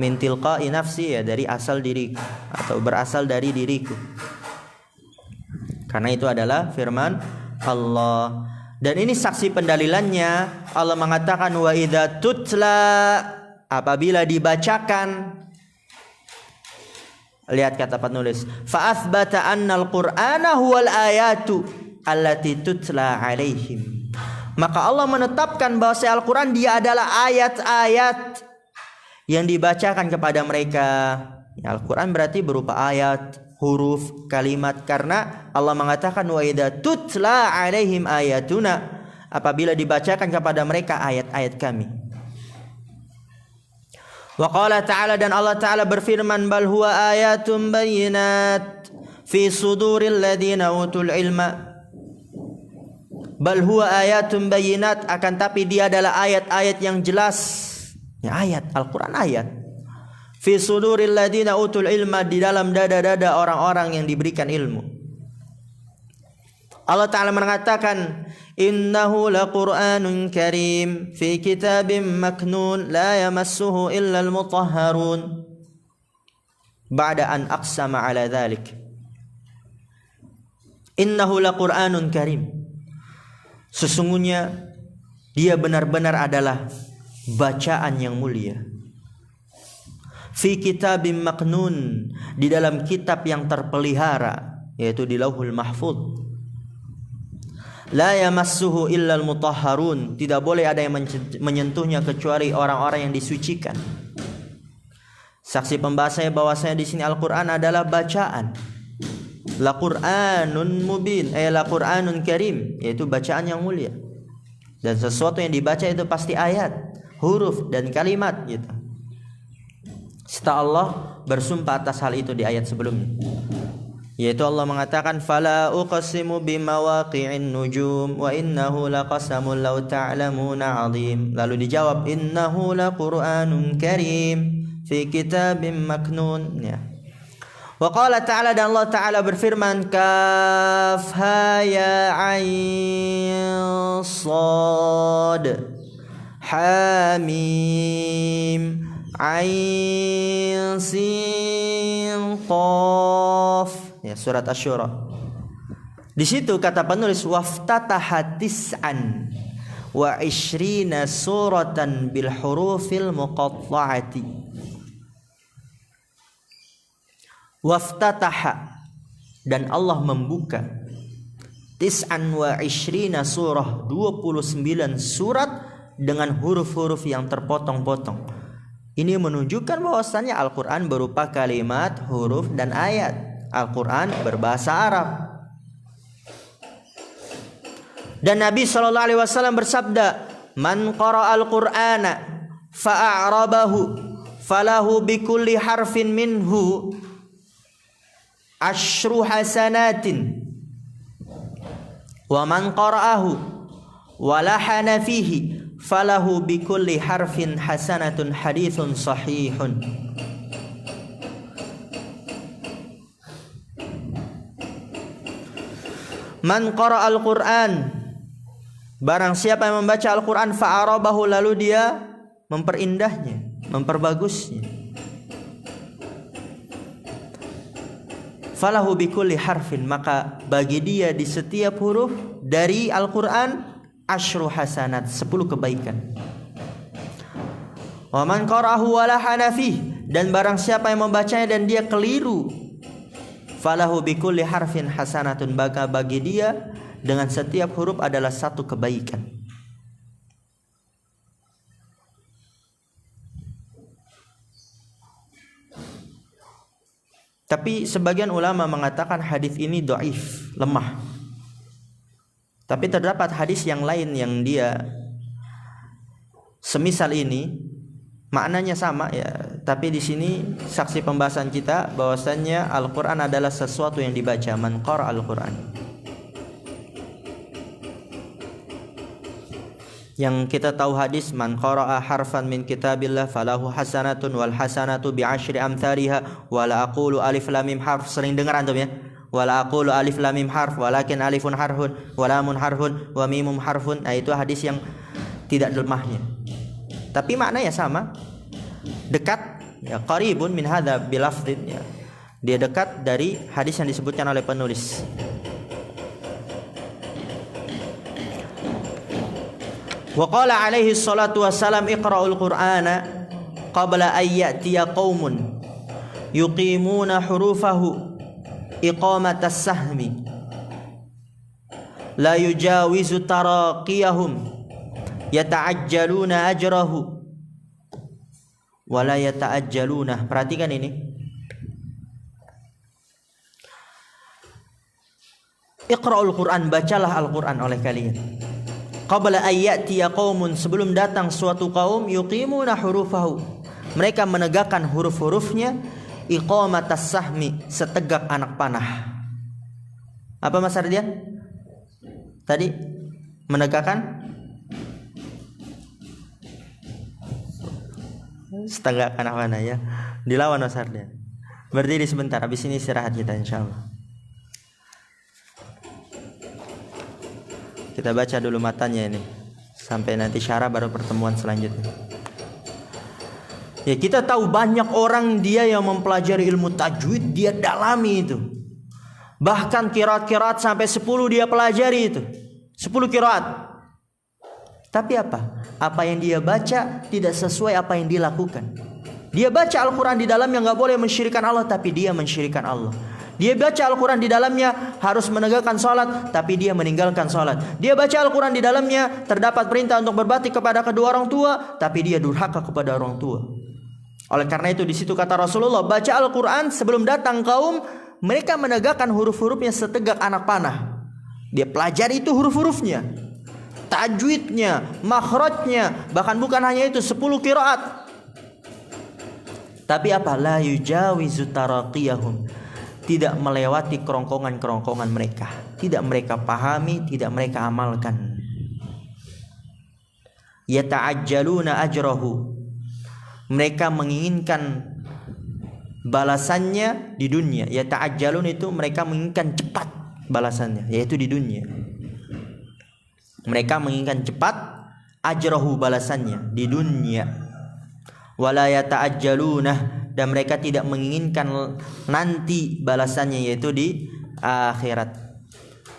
Min tilqa'i nafsi, ya dari asal diriku atau berasal dari diriku, karena itu adalah firman Allah. Dan ini saksi pendalilannya, Allah mengatakan wa idza tutla, apabila dibacakan. Lihat kata penulis, fa athbata anna al-Qur'ana huwal ayatu allati tutla alaihim. Maka Allah menetapkan bahwa Al-Qur'an dia adalah ayat-ayat yang dibacakan kepada mereka. Ya, Al-Qur'an berarti berupa ayat, huruf, kalimat, karena Allah mengatakan wa idza tutla alaihim ayatuna, apabila dibacakan kepada mereka ayat-ayat kami. Wa qala ta'ala, dan Allah Ta'ala berfirman, bal huwa ayatun bayyinat fi suduril ladzina utul ilma. Bal huwa ayatun bayyinat, akan tapi dia adalah ayat-ayat yang jelas. Ya, ayat Al-Qur'an ayat. Fi suduril ladzina utul ilma, di dalam dada-dada orang-orang yang diberikan ilmu. Allah Ta'ala mengatakan, innahu laqur'anun karim fi kitabim maknun la yamassuhu illa al-mutahharun ba'da an aqsama ala dhalik. Innahu laqur'anun karim, sesungguhnya dia benar-benar adalah bacaan yang mulia. Fi kitabim maknun, di dalam kitab yang terpelihara, yaitu di Lauhul Mahfuz. La yamassuhu illal mutahharun, tidak boleh ada yang menyentuhnya kecuali orang-orang yang disucikan. Saksi pembahasannya bahwasanya di sini Al-Qur'an adalah bacaan. La Qur'anun mubin, la Qur'anun karim, yaitu bacaan yang mulia. Dan sesuatu yang dibaca itu pasti ayat, huruf dan kalimat gitu. Setelah Allah bersumpah atas hal itu di ayat sebelumnya, yaitu Allah mengatakan fala uqsimu bimawaqi'in nujum wa innahu laqasamun law ta'lamuna 'azim. Lalu dijawab innahu laqur'anun karim fi kitabim maknun ya. Wa qala ta'ala, dan Allah Ta'ala berfirman kaf ha ya ain sad hamim ain sin qaf ya, surat Asy-Syura. Di situ kata penulis waftataha tis'an wa ishrina suratan bil hurufil muqatta'ati. Waftataha, dan Allah membuka tis'an wa ishrina surah, 29 surat dengan huruf-huruf yang terpotong-potong. Ini menunjukkan bahwasannya Al-Quran berupa kalimat, huruf, dan ayat. Al-Quran berbahasa Arab. Dan Nabi SAW bersabda, man qara'al Qur'ana fa'a'rabahu falahu bikulli harfin minhu asyru hasanatin wa man qara'ahu walahana fihi falahu bikulli harfin hasanatun hadithun sahihun. Man qara'al Qur'an, barang siapa yang membaca Al-Quran fa'arabahu, lalu dia memperindahnya, memperbagusnya, falahu bikulli harfin, maka bagi dia di setiap huruf dari Al-Quran asyru hasanat, 10 kebaikan. Wa man qara'ahu wala hanafih, dan barang siapa yang membacanya dan dia keliru, falahu bikulli harfin hasanatun, maka bagi dia dengan setiap huruf adalah 1 kebaikan. Tapi sebagian ulama mengatakan hadis ini dhaif, lemah. Tapi terdapat hadis yang lain yang dia semisal ini, maknanya sama ya. Tapi di sini saksi pembahasan kita bahwasannya Al-Quran adalah sesuatu yang dibaca, man qara Al-Quran. Yang kita tahu hadis man qara'a harfan min kitabillah falahu hasanatun wal hasanatu bi asyri amthaliha wala aqulu alif lam mim harf, sering dengar antum ya. Wala aqulu alif lam mim harf walakin alifun harfun walamun harfun wa mimum harfun. Nah, itu hadis yang tidak lemahnya. Tapi maknanya sama. Dekat ya, qaribun min hadza bilafdin ya. Dia dekat dari hadis yang disebutkan oleh penulis. Wa qala alaihi salatu wassalam iqra'ul qur'ana qabla an ya'tiya qaumun yuqimuna hurufahu iqamatas sahmi la yujawizu taraqiyahum yata'ajjaluna ajrahu wa la yata'ajjaluna. Perhatikan ini, iqra'ul Qur'an, bacalah Al-Qur'an oleh kalian. Qabla ayyatiya qaumun, sebelum datang suatu kaum, yuqimuna hurufahu, mereka menegakkan huruf-hurufnya, iqamatas sahmi, setegak anak panah. Apa Mas Ardian? Tadi menegakkan setegak anak panah ya. Dilawan Mas Ardian. Berdiri sebentar, habis ini istirahat kita insyaallah. Kita baca dulu matanya ini sampai nanti syarah, baru pertemuan selanjutnya. Ya, kita tahu banyak orang dia yang mempelajari ilmu tajwid, dia dalami itu. Bahkan qiraat-qiraat sampai 10 dia pelajari itu. 10 qiraat. Tapi apa? Apa yang dia baca tidak sesuai apa yang dia lakukan. Dia baca Al-Quran di dalamnya enggak boleh mensyirikkan Allah, tapi dia mensyirikkan Allah. Dia baca Al-Quran di dalamnya harus menegakkan salat, tapi dia meninggalkan salat. Dia baca Al-Quran di dalamnya terdapat perintah untuk berbakti kepada kedua orang tua, tapi dia durhaka kepada orang tua. Oleh karena itu di situ kata Rasulullah, baca Al-Quran sebelum datang kaum, mereka menegakkan huruf-hurufnya setegak anak panah. Dia pelajari itu huruf-hurufnya. tajwidnya, makhrajnya, bahkan bukan hanya itu 10 qiraat. Tapi apa? La yujawizu taraqiyahum, tidak melewati kerongkongan-kerongkongan mereka, tidak mereka pahami, tidak mereka amalkan. Yata'ajjaluna ajrahu, mereka menginginkan balasannya di dunia. Yata'ajjalun itu mereka menginginkan cepat balasannya, yaitu di dunia. Mereka menginginkan cepat ajrahu, balasannya di dunia. Wala yata'ajjalunah, dan mereka tidak menginginkan nanti balasannya, yaitu di akhirat.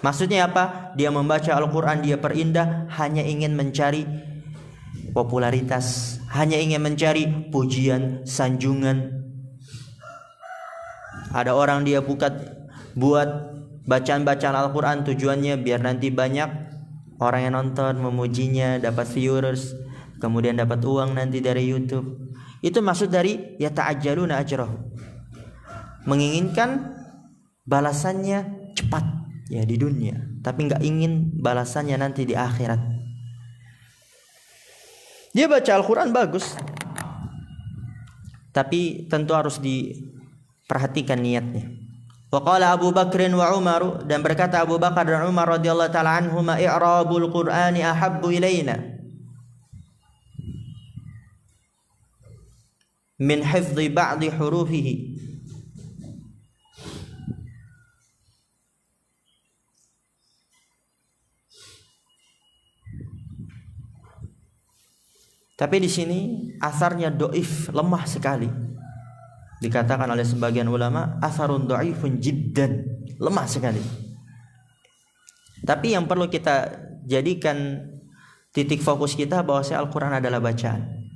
Maksudnya apa? Dia membaca Al-Quran, dia perindah, hanya ingin mencari popularitas, hanya ingin mencari pujian, sanjungan. Ada orang dia buat bacaan-bacaan Al-Quran, tujuannya biar nanti banyak orang yang nonton, memujinya, dapat viewers, kemudian dapat uang nanti dari YouTube. Itu maksud dari yata'ajjaluna ajrahu, menginginkan balasannya cepat ya di dunia, tapi nggak ingin balasannya nanti di akhirat. Dia baca Al-Quran bagus, tapi tentu harus diperhatikan niatnya. Wa qala Abu Bakr wa Umar, dan berkata Abu Bakar dan Umar radhiyallahu taala anhuma, i'rabul Qur'ani ahabbu ilaina min hifdhi ba'di hurufihi. Tapi di sini asarnya dhaif, lemah sekali. Dikatakan oleh sebagian ulama asarun dhaifun jiddan, lemah sekali. Tapi yang perlu kita jadikan titik fokus kita bahwasanya Al-Quran adalah bacaan.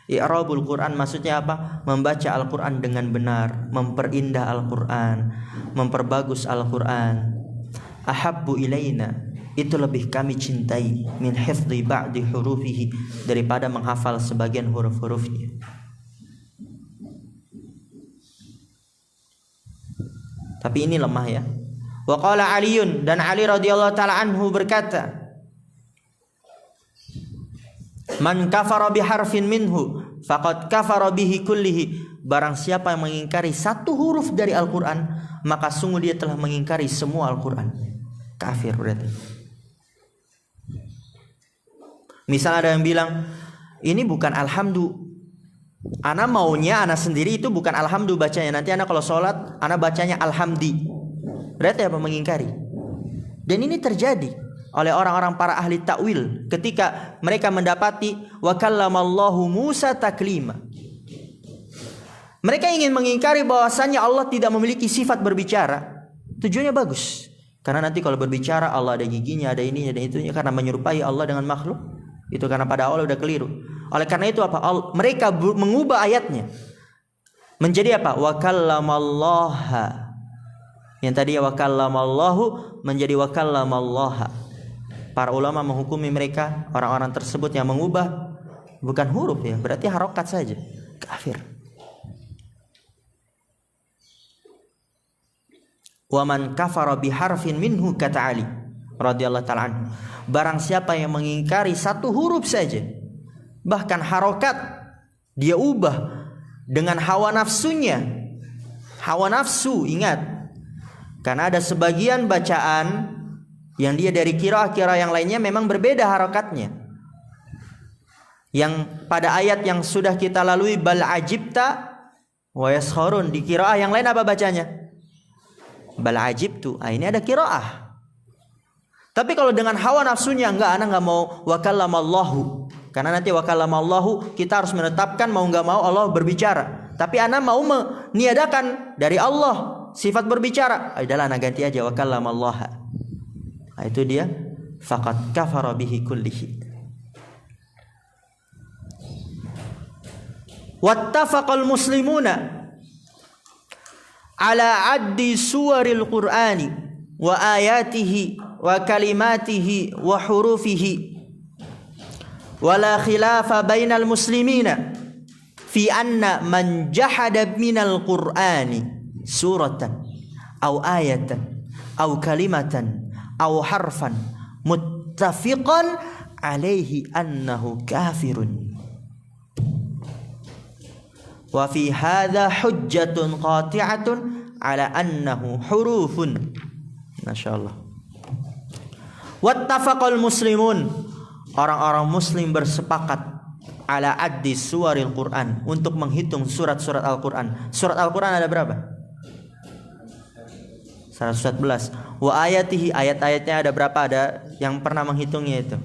I'rabul Quran maksudnya apa? Membaca Al-Quran dengan benar, memperindah Al-Quran, memperbagus Al-Quran. Ahabbu ilaina, itu lebih kami cintai, min hifdhi ba'di hurufihi, daripada menghafal sebagian huruf-hurufnya. Tapi ini lemah ya. Wa qala Aliun, dan Ali radhiyallahu taala anhu berkata, man kafara biharfin minhu faqad kafara bihi kullihi, barang siapa yang mengingkari satu huruf dari Al-Quran, maka sungguh dia telah mengingkari semua Al-Quran. Kafir berarti. Misal ada yang bilang, ini bukan alhamdu, ana maunya ana sendiri itu bukan alhamdu bacanya, nanti ana kalau sholat ana bacanya alhamdi. Berarti apa? Mengingkari. Dan ini terjadi oleh orang-orang para ahli takwil ketika mereka mendapati wa kallamallahu Musa taklima. Mereka ingin mengingkari bahwasannya Allah tidak memiliki sifat berbicara. Tujuannya bagus, karena nanti kalau berbicara Allah ada giginya, ada ininya dan itunya, karena menyerupai Allah dengan makhluk. Itu karena pada awal udah keliru. Oleh karena itu apa? Mereka mengubah ayatnya menjadi apa? Wa kallamallaha. Yang tadi wa kallamallahu menjadi wa kallamallaha. Para ulama menghukumi mereka, orang-orang tersebut yang mengubah bukan huruf ya, berarti harokat saja. Kafir. Wa man kafara biharfin minhu, kata Ali radhiyallahu ta'ala anhu, barang siapa yang mengingkari satu huruf saja, bahkan harokat dia ubah dengan hawa nafsunya. Hawa nafsu, ingat, karena ada sebagian bacaan yang dia dari qiraah-qiraah yang lainnya memang berbeda harokatnya. Yang pada ayat yang sudah kita lalui, bal ajibta wa yaskharun, di qiraah yang lain apa bacanya? Bal ajibtu. Ini ada qiraah. Tapi kalau dengan hawa nafsunya, enggak, ana enggak mau wa kallamallahu. Karena nanti wa kallamallahu kita harus menetapkan mau enggak mau Allah berbicara. Tapi ana mau meniadakan dari Allah sifat berbicara. Adalah ana ganti aja wa kallamallaha. Itu dia faqad kafara bihi kullihi. Wattafaqal muslimuna ala addi suwaril Qur'ani wa ayatihi wa kalimatihi wa hurufihi, wala khilafa bainal muslimina fi anna man jahada minal Qur'ani suratan aw ayatan aw kalimatan aw harfan muttafiqan alaihi annahu kafirun. Wa fi hadza hujjatun qati'atun ala annahu hurufun. Masyaallah. Wattafaqal muslimun, orang-orang muslim bersepakat ala addi suwaril Quran, untuk menghitung surat-surat Al-Quran. Surat Al-Quran ada berapa? 114. Wa ayatihi, ayat-ayatnya ada berapa? Ada yang pernah menghitungnya itu.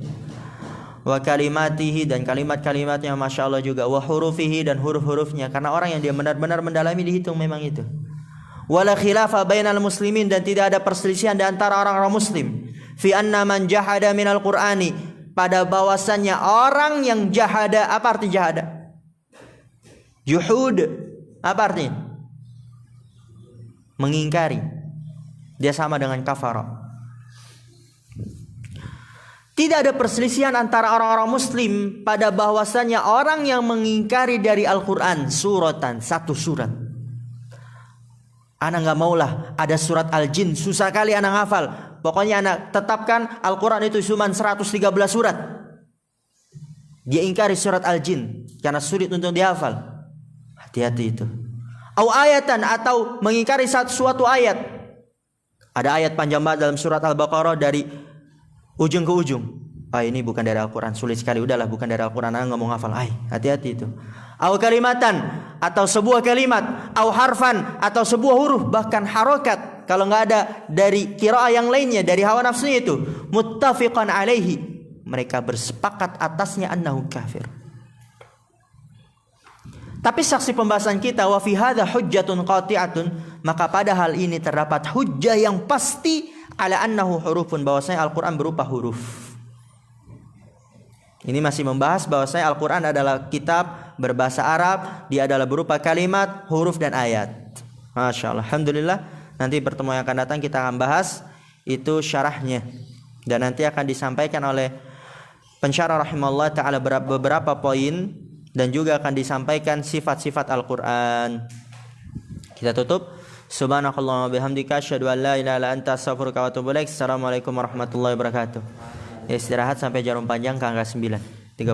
Wa kalimatihi, dan kalimat-kalimatnya Masya Allah juga. Wa hurufihi, dan huruf-hurufnya. Karena orang yang dia benar-benar mendalami dihitung memang itu. Wala khilafa bainal muslimin, dan tidak ada perselisihan di antara orang-orang muslim. Fi anna man jahada minal Qur'ani, pada bahwasannya orang yang jahada. Apa arti jahada? Juhud. Apa artinya? Mengingkari. Dia sama dengan kafara. Tidak ada perselisihan antara orang-orang muslim pada bahwasannya orang yang mengingkari dari Al-Quran suratan, satu surat. Anak gak maulah ada surat Al-Jin, susah kali anak hafal. Pokoknya anak tetapkan Al-Quran itu cuma 113 surat. Dia ingkari surat Al-Jin karena sulit untuk dihafal. Hati-hati itu. Au ayatan, atau mengingkari suatu ayat. Ada ayat panjang banget dalam surat Al-Baqarah dari ujung ke ujung. Ini bukan dari Al-Quran, sulit sekali. Udahlah, bukan dari Al-Quran, nggak mau hafal. Hati-hati itu. Au kalimatan, atau sebuah kalimat. Au harfan, atau sebuah huruf, bahkan harokat. Kalau nggak ada dari qiraah yang lainnya, dari hawa nafsunya itu. Muttafiqan alaihi, mereka bersepakat atasnya annahu kafir. Tapi saksi pembahasan kita, wa fi hadza hujjatun qati'atun, maka pada hal ini terdapat hujjah yang pasti ala annahu hurufun, bahwasanya Al-Qur'an berupa huruf. Ini masih membahas bahwasanya Al-Qur'an adalah kitab berbahasa Arab, dia adalah berupa kalimat, huruf dan ayat. Masya Allah. Alhamdulillah, nanti pertemuan yang akan datang kita akan bahas itu syarahnya, dan nanti akan disampaikan oleh pensyarah rahimahullah ta'ala beberapa poin, dan juga akan disampaikan sifat-sifat Al-Quran. Kita tutup. Subhanakallahumma bihamdika asyhadu an la ilaha illa anta astaghfiruka wa atubu ilaik. Assalamualaikum warahmatullahi wabarakatuh. Istirahat sampai jarum panjang ke angka 9. 30